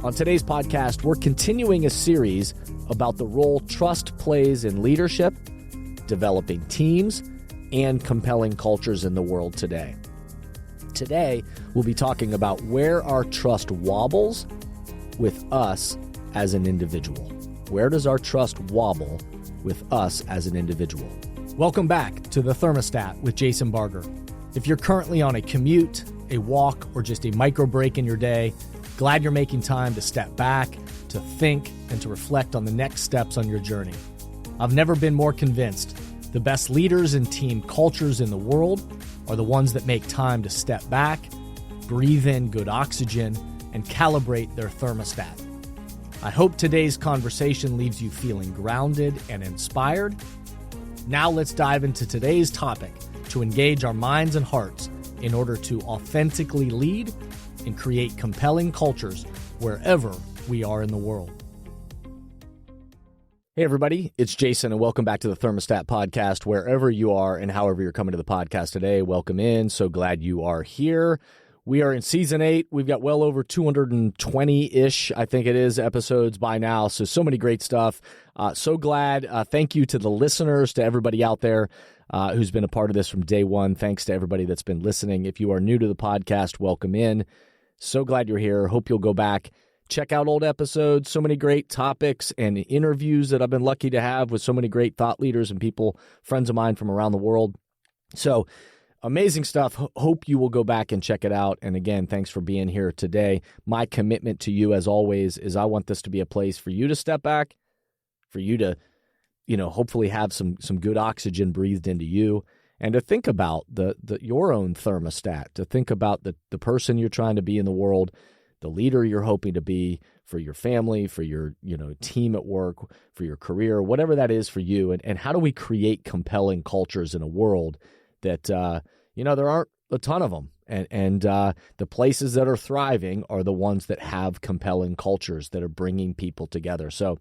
On today's podcast, we're continuing a series about the role trust plays in leadership, developing teams, and compelling cultures in the world today. Today, we'll be talking about where our trust wobbles with us as an individual. Where does our trust wobble with us as an individual? Welcome back to the Thermostat with Jason Barger. If you're currently on a commute, a walk, or just a micro break in your day, glad you're making time to step back, to think, and to reflect on the next steps on your journey. I've never been more convinced the best leaders and team cultures in the world are the ones that make time to step back, breathe in good oxygen, and calibrate their thermostat. I hope today's conversation leaves you feeling grounded and inspired. Now let's dive into today's topic to engage our minds and hearts in order to authentically lead and create compelling cultures wherever we are in the world. Hey everybody, it's Jason and welcome back to the Thermostat Podcast. Wherever you are and however you're coming to the podcast today, welcome in. So glad you are here. We are in season 8. We've got well over 220-ish, I think it is, episodes by now. So many great stuff. So glad. Thank you to the listeners, to everybody out there who's been a part of this from day one. Thanks to everybody that's been listening. If you are new to the podcast, welcome in. So glad you're here. Hope you'll go back, check out old episodes. So many great topics and interviews that I've been lucky to have with so many great thought leaders and people, friends of mine from around the world. So amazing stuff. Hope you will go back and check it out. And again, thanks for being here today. My commitment to you, as always, is I want this to be a place for you to step back, for you to, hopefully have some good oxygen breathed into you, and to think about your own thermostat, to think about the person you're trying to be in the world, the leader you're hoping to be for your family, for your team at work, for your career, whatever that is for you, and how do we create compelling cultures in a world that there aren't a ton of them, and the places that are thriving are the ones that have compelling cultures that are bringing people together. So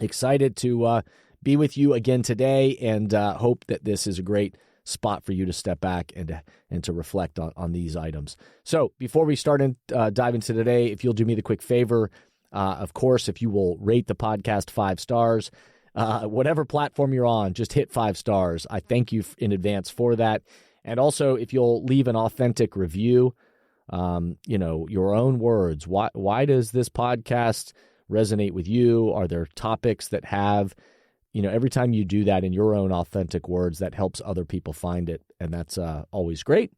excited to be with you again today, and hope that this is a great spot for you to step back and to reflect on these items. So before we start and dive into today, if you'll do me the quick favor, of course, if you will rate the podcast 5 stars, whatever platform you're on, just hit 5 stars. I thank you in advance for that. And also, if you'll leave an authentic review, your own words. Why does this podcast resonate with you? Are there topics that have, every time you do that in your own authentic words, that helps other people find it. And that's always great.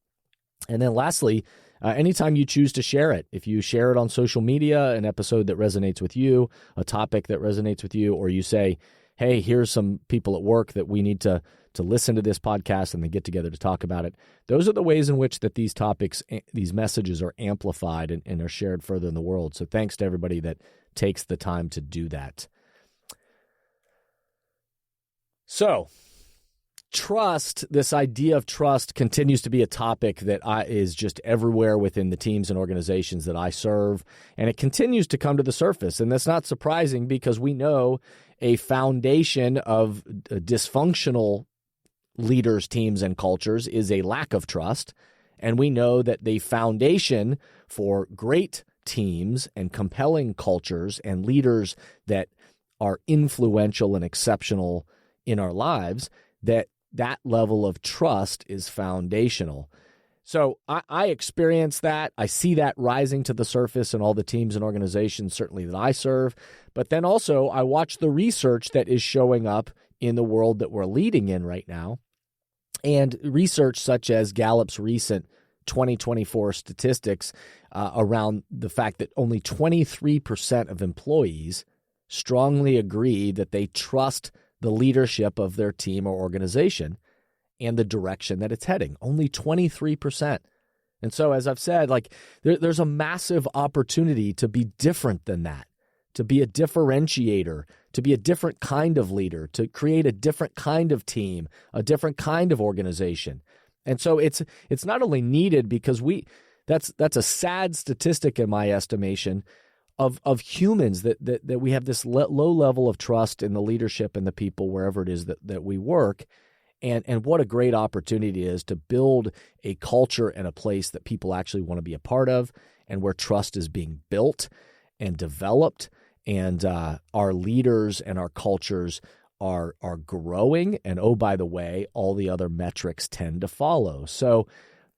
And then lastly, anytime you choose to share it, if you share it on social media, an episode that resonates with you, a topic that resonates with you, or you say, hey, here's some people at work that we need to listen to this podcast and then get together to talk about it. Those are the ways in which that these topics, these messages are amplified and are shared further in the world. So thanks to everybody that takes the time to do that. So trust, this idea of trust continues to be a topic that is just everywhere within the teams and organizations that I serve, and it continues to come to the surface. And that's not surprising because we know a foundation of dysfunctional leaders, teams, and cultures is a lack of trust. And we know that the foundation for great teams and compelling cultures and leaders that are influential and exceptional in our lives, that level of trust is foundational. So I experience that. I see that rising to the surface in all the teams and organizations, certainly that I serve. But then also I watch the research that is showing up in the world that we're leading in right now. And research such as Gallup's recent 2024 statistics around the fact that only 23% of employees strongly agree that they trust the leadership of their team or organization and the direction that it's heading. Only 23%. And so, as I've said, there's a massive opportunity to be different than that, to be a differentiator, to be a different kind of leader, to create a different kind of team, a different kind of organization. And so it's not only needed because that's a sad statistic in my estimation of humans that we have this low level of trust in the leadership and the people wherever it is that we work. And what a great opportunity it is to build a culture and a place that people actually want to be a part of and where trust is being built. and developed, and our leaders and our cultures are growing. And oh, by the way, all the other metrics tend to follow. So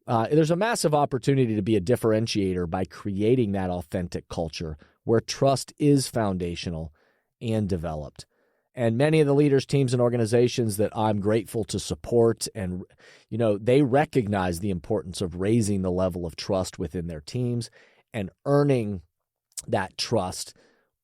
there's a massive opportunity to be a differentiator by creating that authentic culture where trust is foundational and developed. And many of the leaders, teams, and organizations that I'm grateful to support, and they recognize the importance of raising the level of trust within their teams and earning that trust,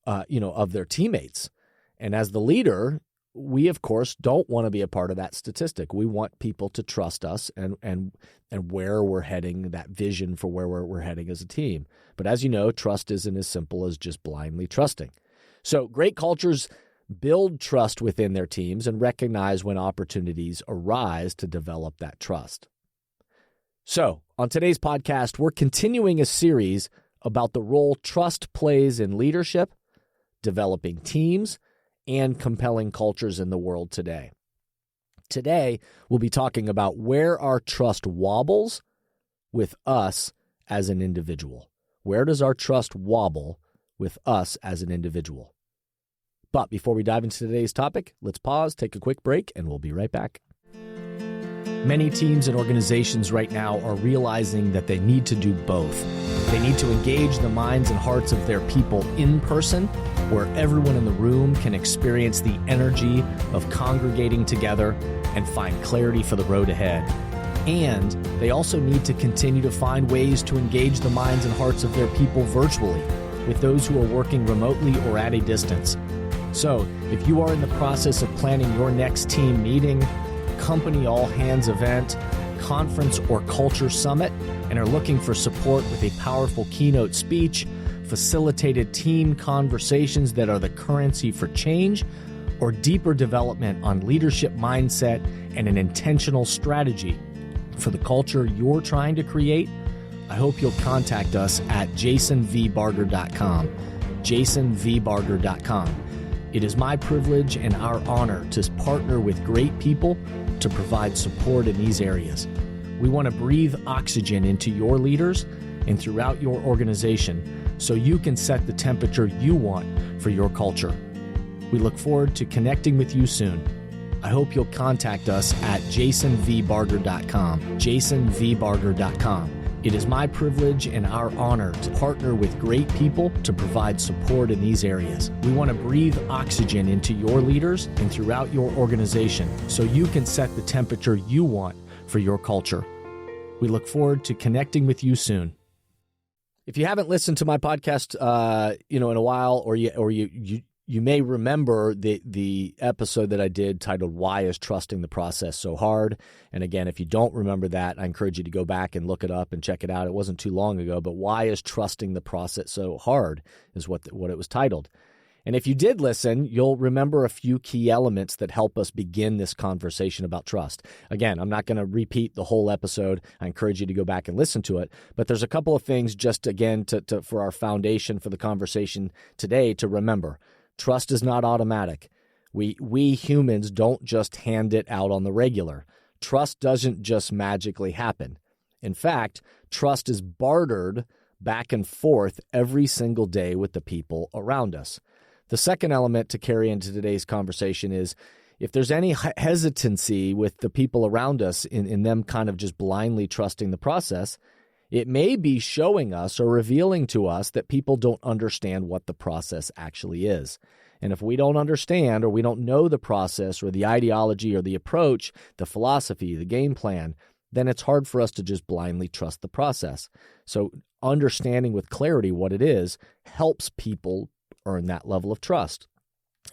of their teammates. And as the leader, we of course don't want to be a part of that statistic. We want people to trust us and where we're heading, that vision for where we're heading as a team. But as you know, trust isn't as simple as just blindly trusting. So great cultures build trust within their teams and recognize when opportunities arise to develop that trust. So on today's podcast, we're continuing a series about the role trust plays in leadership, developing teams, and compelling cultures in the world today. Today, we'll be talking about where our trust wobbles with us as an individual. Where does our trust wobble with us as an individual? But before we dive into today's topic, let's pause, take a quick break, and we'll be right back. Many teams and organizations right now are realizing that they need to do both. They need to engage the minds and hearts of their people in person, where everyone in the room can experience the energy of congregating together and find clarity for the road ahead. And they also need to continue to find ways to engage the minds and hearts of their people virtually, with those who are working remotely or at a distance. So, if you are in the process of planning your next team meeting, company all-hands event, conference, or culture summit, and are looking for support with a powerful keynote speech, facilitated team conversations that are the currency for change, or deeper development on leadership mindset and an intentional strategy for the culture you're trying to create, I hope you'll contact us at jasonvbarger.com, jasonvbarger.com. It is my privilege and our honor to partner with great people to provide support in these areas. We want to breathe oxygen into your leaders and throughout your organization so you can set the temperature you want for your culture. We look forward to connecting with you soon. I hope you'll contact us at jasonvbarger.com, jasonvbarger.com. It is my privilege and our honor to partner with great people to provide support in these areas. We want to breathe oxygen into your leaders and throughout your organization so you can set the temperature you want for your culture. We look forward to connecting with you soon. If you haven't listened to my podcast, in a while, or you may remember the episode that I did titled "Why is Trusting the Process So Hard?" And again, if you don't remember that, I encourage you to go back and look it up and check it out. It wasn't too long ago, but "Why is Trusting the Process So Hard?" is what it was titled. And if you did listen, you'll remember a few key elements that help us begin this conversation about trust. Again, I'm not going to repeat the whole episode. I encourage you to go back and listen to it. But there's a couple of things just, again, to for our foundation for the conversation today to remember. Trust is not automatic. We humans don't just hand it out on the regular. Trust doesn't just magically happen. In fact, trust is bartered back and forth every single day with the people around us. The second element to carry into today's conversation is if there's any hesitancy with the people around us in them kind of just blindly trusting the process, it may be showing us or revealing to us that people don't understand what the process actually is. And if we don't understand or we don't know the process or the ideology or the approach, the philosophy, the game plan, then it's hard for us to just blindly trust the process. So understanding with clarity what it is helps people earn that level of trust.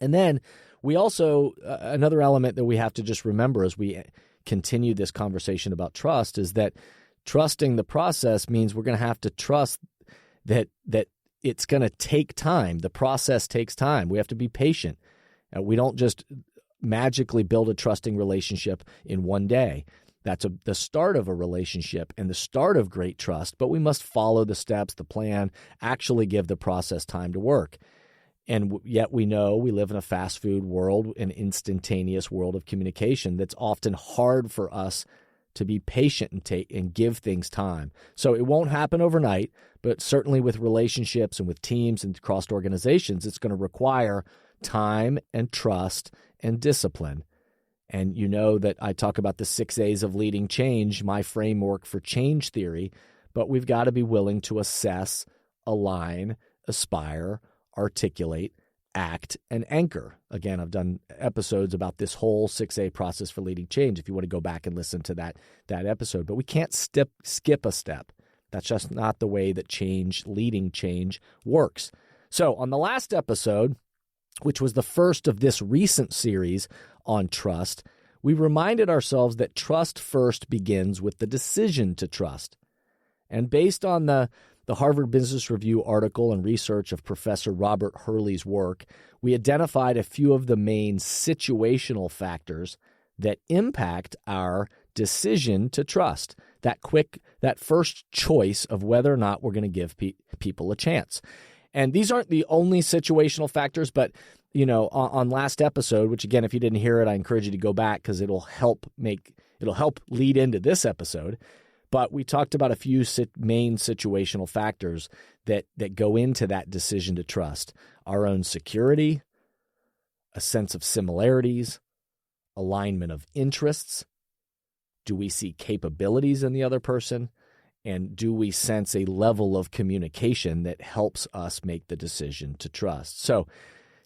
And then we also, another element that we have to just remember as we continue this conversation about trust is that trusting the process means we're going to have to trust that it's going to take time. The process takes time. We have to be patient. We don't just magically build a trusting relationship in one day. That's the start of a relationship and the start of great trust, but we must follow the steps, the plan, actually give the process time to work. And yet we know we live in a fast food world, an instantaneous world of communication that's often hard for us to be patient and give things time. So it won't happen overnight, but certainly with relationships and with teams and across organizations, it's going to require time and trust and discipline. And you know that I talk about the 6 A's of leading change, my framework for change theory, but we've got to be willing to assess, align, aspire, articulate, act, and anchor. Again, I've done episodes about this whole 6A process for leading change if you want to go back and listen to that episode. But we can't skip a step. That's just not the way that leading change works. So on the last episode, which was the first of this recent series on trust, we reminded ourselves that trust first begins with the decision to trust. And based on the Harvard Business Review article and research of Professor Robert Hurley's work, we identified a few of the main situational factors that impact our decision to trust, that first choice of whether or not we're going to give people a chance. And these aren't the only situational factors, but on last episode, which again, if you didn't hear it, I encourage you to go back because it'll help lead into this episode. But we talked about a few main situational factors that go into that decision to trust. Our own security, a sense of similarities, alignment of interests. Do we see capabilities in the other person? And do we sense a level of communication that helps us make the decision to trust? So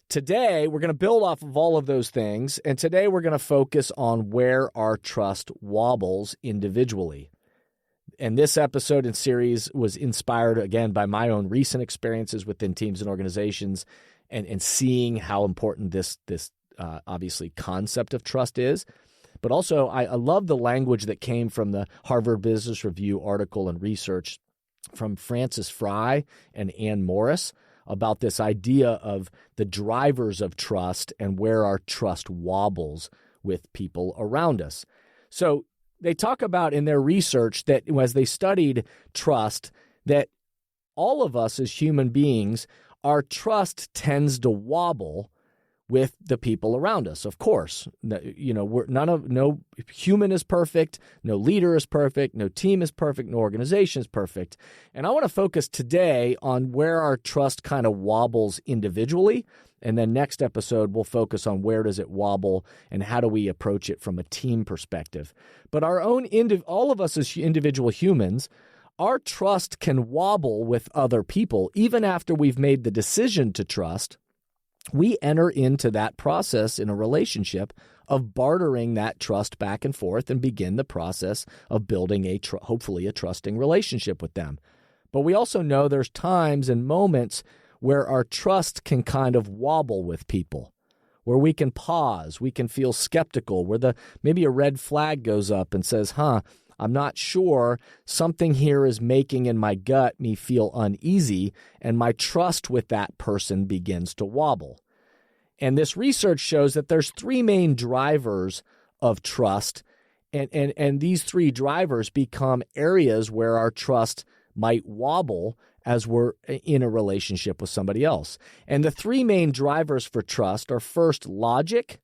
today, we're going to build off of all of those things. And today, we're going to focus on where our trust wobbles individually. And this episode and series was inspired, again, by my own recent experiences within teams and organizations and seeing how important this obviously concept of trust is. But also, I love the language that came from the Harvard Business Review article and research from Francis Fry and Ann Morris about this idea of the drivers of trust and where our trust wobbles with people around us. So they talk about in their research that as they studied trust, that all of us as human beings, our trust tends to wobble with the people around us. Of course, no human is perfect, no leader is perfect, no team is perfect, no organization is perfect. And I want to focus today on where our trust kind of wobbles individually. And then next episode, we'll focus on where does it wobble and how do we approach it from a team perspective. But all of us as individual humans, our trust can wobble with other people. Even after we've made the decision to trust, we enter into that process in a relationship of bartering that trust back and forth and begin the process of building hopefully a trusting relationship with them. But we also know there's times and moments where our trust can kind of wobble with people, where we can pause, we can feel skeptical, where maybe a red flag goes up and says, I'm not sure, something here is making in my gut me feel uneasy, and my trust with that person begins to wobble. And this research shows that there's three main drivers of trust, and these three drivers become areas where our trust might wobble as we're in a relationship with somebody else. And the three main drivers for trust are first logic,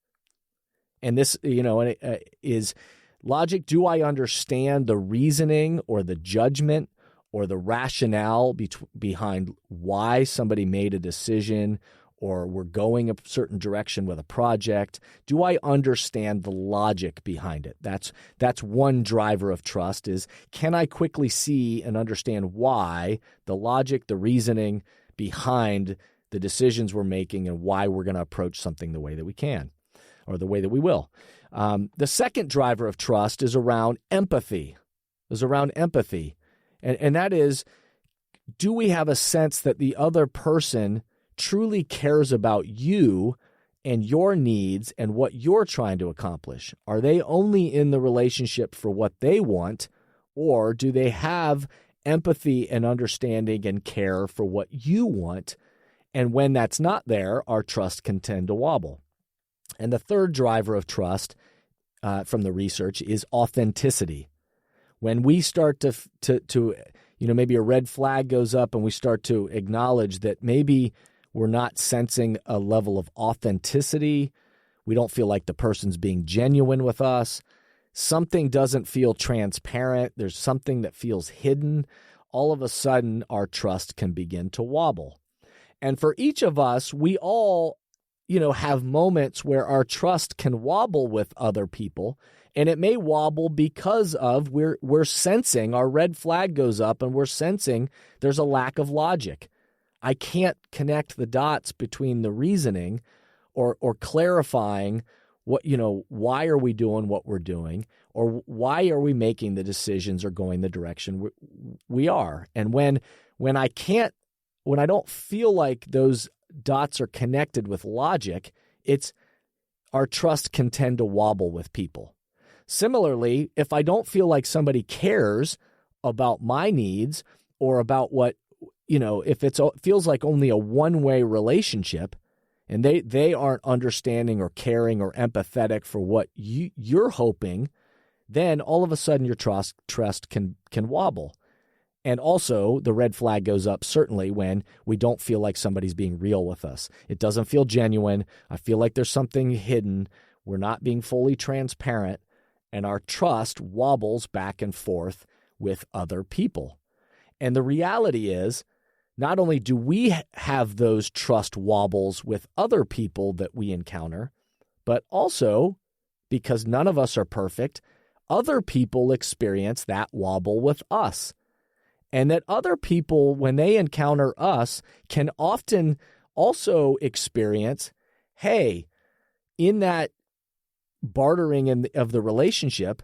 and this is logic. Do I understand the reasoning or the judgment or the rationale behind why somebody made a decision or we're going a certain direction with a project? Do I understand the logic behind it? That's one driver of trust is, can I quickly see and understand why, the logic, the reasoning behind the decisions we're making and why we're going to approach something the way that we can or the way that we will. The second driver of trust is around empathy. And that is, do we have a sense that the other person truly cares about you and your needs and what you're trying to accomplish? Are they only in the relationship for what they want, or do they have empathy and understanding and care for what you want? And when that's not there, our trust can tend to wobble. And the third driver of trust from the research is authenticity. When we start to maybe a red flag goes up and we start to acknowledge that maybe we're not sensing a level of authenticity, we don't feel like the person's being genuine with us, something doesn't feel transparent, there's something that feels hidden, all of a sudden our trust can begin to wobble. And for each of us, we all, have moments where our trust can wobble with other people. And it may wobble because of we're sensing, our red flag goes up and we're sensing there's a lack of logic. I can't connect the dots between the reasoning or clarifying what, why are we doing what we're doing, or why are we making the decisions or going the direction we are. And when I don't feel like those dots are connected with logic, our trust can tend to wobble with people. Similarly, if I don't feel like somebody cares about my needs or about what, if it feels like only a one-way relationship and they aren't understanding or caring or empathetic for what you're hoping, then all of a sudden your trust can wobble. And also the red flag goes up certainly when we don't feel like somebody's being real with us. It doesn't feel genuine. I feel like there's something hidden. We're not being fully transparent. And our trust wobbles back and forth with other people. And the reality is, not only do we have those trust wobbles with other people that we encounter, but also, because none of us are perfect, other people experience that wobble with us. And that other people, when they encounter us, can often also experience, hey, in that bartering of the relationship,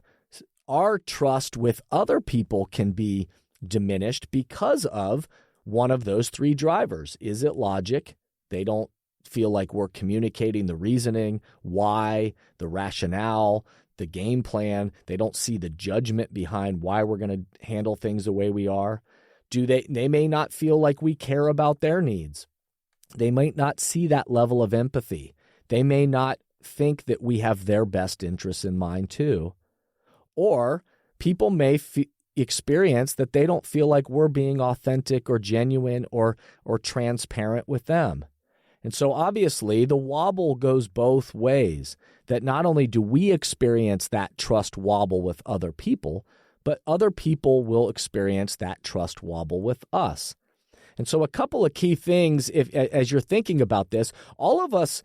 our trust with other people can be diminished because of one of those three drivers. Is it logic? They don't feel like we're communicating the reasoning, why, the rationale, the game plan. They don't see the judgment behind why we're going to handle things the way we are. They may not feel like we care about their needs. They might not see that level of empathy. They may not think that we have their best interests in mind too. Or people may experience that they don't feel like we're being authentic or genuine or transparent with them. And so obviously the wobble goes both ways, that not only do we experience that trust wobble with other people, but other people will experience that trust wobble with us. And so a couple of key things, as you're thinking about this, all of us,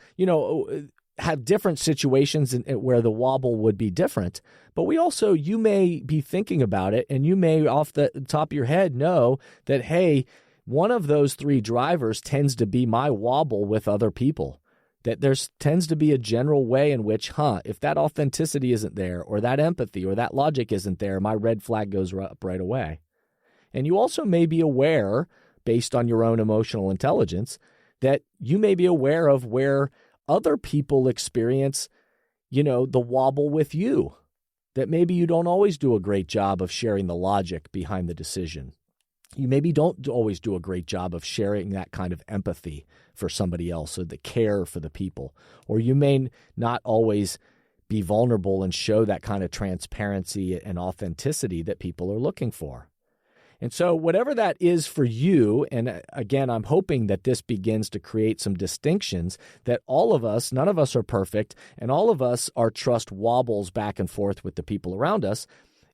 have different situations where the wobble would be different. But you may be thinking about it, and you may off the top of your head know that, hey, one of those three drivers tends to be my wobble with other people. That there tends to be a general way in which, if that authenticity isn't there, or that empathy or that logic isn't there, my red flag goes up right away. And you also may be aware, based on your own emotional intelligence, that you may be aware of where other people experience, the wobble with you. That maybe you don't always do a great job of sharing the logic behind the decision. You maybe don't always do a great job of sharing that kind of empathy for somebody else or the care for the people. Or you may not always be vulnerable and show that kind of transparency and authenticity that people are looking for. And so whatever that is for you, and again, I'm hoping that this begins to create some distinctions, that all of us, none of us are perfect, and all of us, our trust wobbles back and forth with the people around us.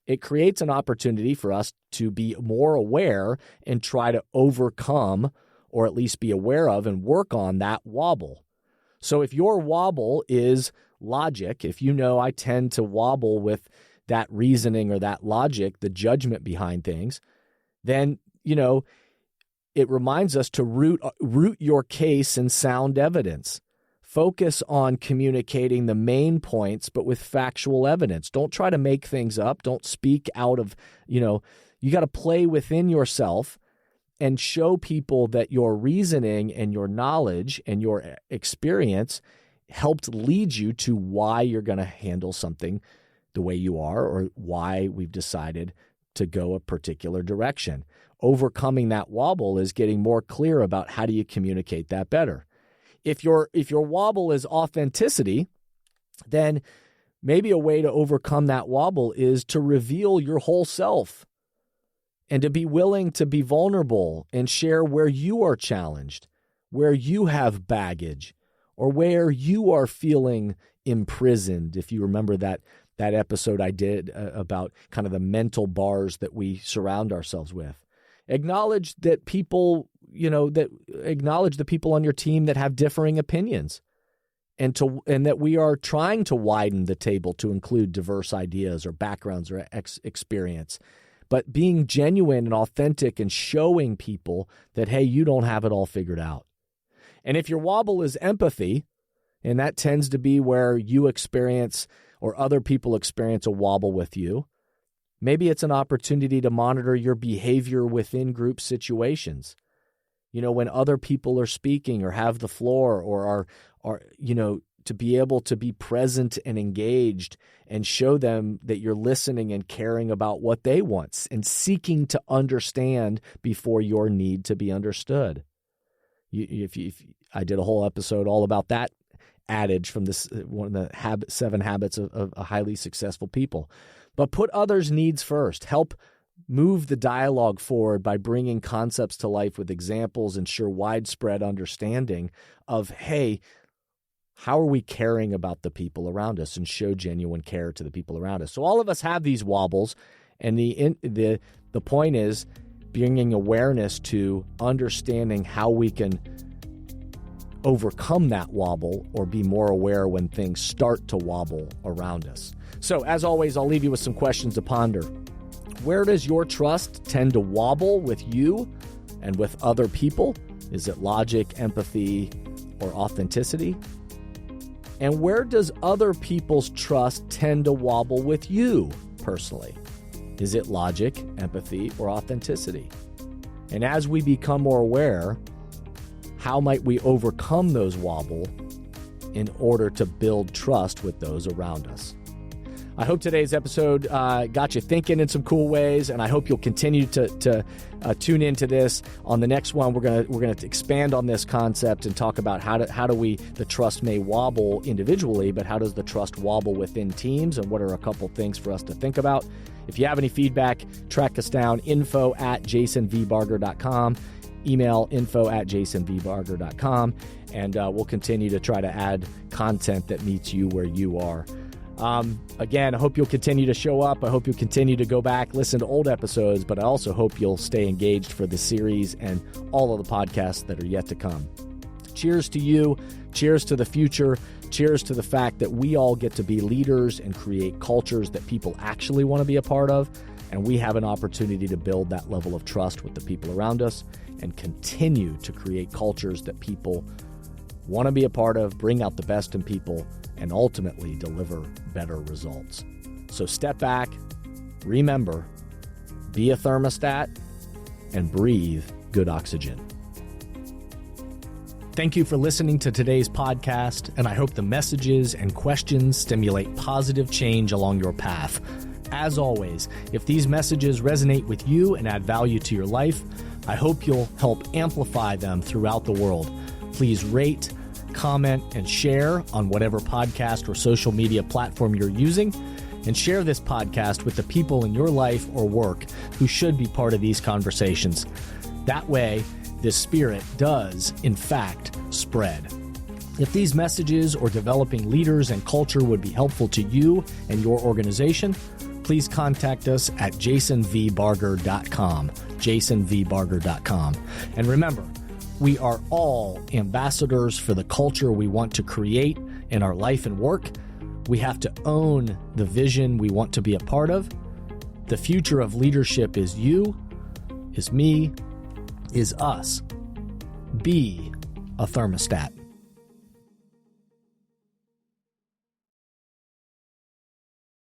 It creates an opportunity for us to be more aware and try to overcome, or at least be aware of and work on that wobble. So if your wobble is logic, if I tend to wobble with that reasoning or that logic, the judgment behind things, then, it reminds us to root your case in sound evidence. Focus on communicating the main points, but with factual evidence. Don't try to make things up. Don't speak out of, you got to play within yourself and show people that your reasoning and your knowledge and your experience helped lead you to why you're going to handle something the way you are, or why we've decided to go a particular direction. Overcoming that wobble is getting more clear about how do you communicate that better. If your wobble is authenticity, then maybe a way to overcome that wobble is to reveal your whole self and to be willing to be vulnerable and share where you are challenged, where you have baggage, or where you are feeling imprisoned. If you remember that that episode I did about kind of the mental bars that we surround ourselves with. Acknowledge that acknowledge the people on your team that have differing opinions, and that we are trying to widen the table to include diverse ideas or backgrounds or experience. But being genuine and authentic and showing people that, hey, you don't have it all figured out. And if your wobble is empathy, and that tends to be where you experience or other people experience a wobble with you, maybe it's an opportunity to monitor your behavior within group situations. When other people are speaking or have the floor or are to be able to be present and engaged and show them that you're listening and caring about what they want and seeking to understand before your need to be understood. If I did a whole episode all about that adage from this one of the 7 habits of highly successful people. But put others' needs first. Help move the dialogue forward by bringing concepts to life with examples, ensure widespread understanding of, hey, how are we caring about the people around us, and show genuine care to the people around us. So all of us have these wobbles, and the point is bringing awareness to understanding how we can overcome that wobble or be more aware when things start to wobble around us. So as always, I'll leave you with some questions to ponder. Where does your trust tend to wobble with you and with other people? Is it logic, empathy, or authenticity? And where does other people's trust tend to wobble with you personally? Is it logic, empathy, or authenticity? And as we become more aware, how might we overcome those wobble in order to build trust with those around us? I hope today's episode got you thinking in some cool ways, and I hope you'll continue to tune into this. On the next one, we're gonna expand on this concept and talk about how do the trust may wobble individually, but how does the trust wobble within teams, and what are a couple things for us to think about. If you have any feedback, track us down, info@jasonvbarger.com, email info@jasonvbarger.com, and we'll continue to try to add content that meets you where you are. Again, I hope you'll continue to show up. I hope you'll continue to go back, listen to old episodes, but I also hope you'll stay engaged for the series and all of the podcasts that are yet to come. Cheers to you. Cheers to the future. Cheers to the fact that we all get to be leaders and create cultures that people actually want to be a part of. And we have an opportunity to build that level of trust with the people around us and continue to create cultures that people want to be a part of, bring out the best in people, and ultimately deliver better results. So step back, remember, be a thermostat, and breathe good oxygen. Thank you for listening to today's podcast, and I hope the messages and questions stimulate positive change along your path. As always, if these messages resonate with you and add value to your life, I hope you'll help amplify them throughout the world. Please rate, comment, and share on whatever podcast or social media platform you're using, and share this podcast with the people in your life or work who should be part of these conversations. That way, this spirit does, in fact, spread. If these messages or developing leaders and culture would be helpful to you and your organization, please contact us at jasonvbarger.com, jasonvbarger.com. And remember, we are all ambassadors for the culture we want to create in our life and work. We have to own the vision we want to be a part of. The future of leadership is you, is me, is us. Be a thermostat.